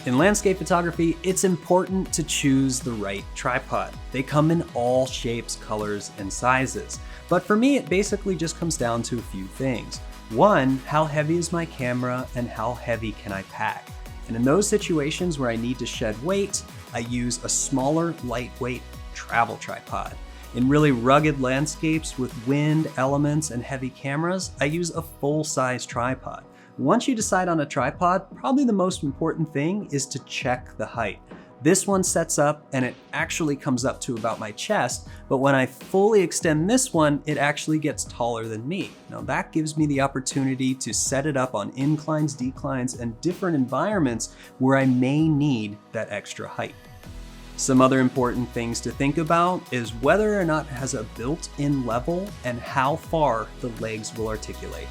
In landscape photography, it's important to choose the right tripod. They come in all shapes, colors, and sizes. But for me, it basically just comes down to a few things. One, how heavy is my camera and how heavy can I pack? And in those situations where I need to shed weight, I use a smaller, lightweight travel tripod. In really rugged landscapes with wind, elements, and heavy cameras, I use a full-size tripod. Once you decide on a tripod, probably the most important thing is to check the height. This one sets up and it actually comes up to about my chest, but when I fully extend this one, it actually gets taller than me. Now that gives me the opportunity to set it up on inclines, declines, and different environments where I may need that extra height. Some other important things to think about is whether or not it has a built-in level and how far the legs will articulate.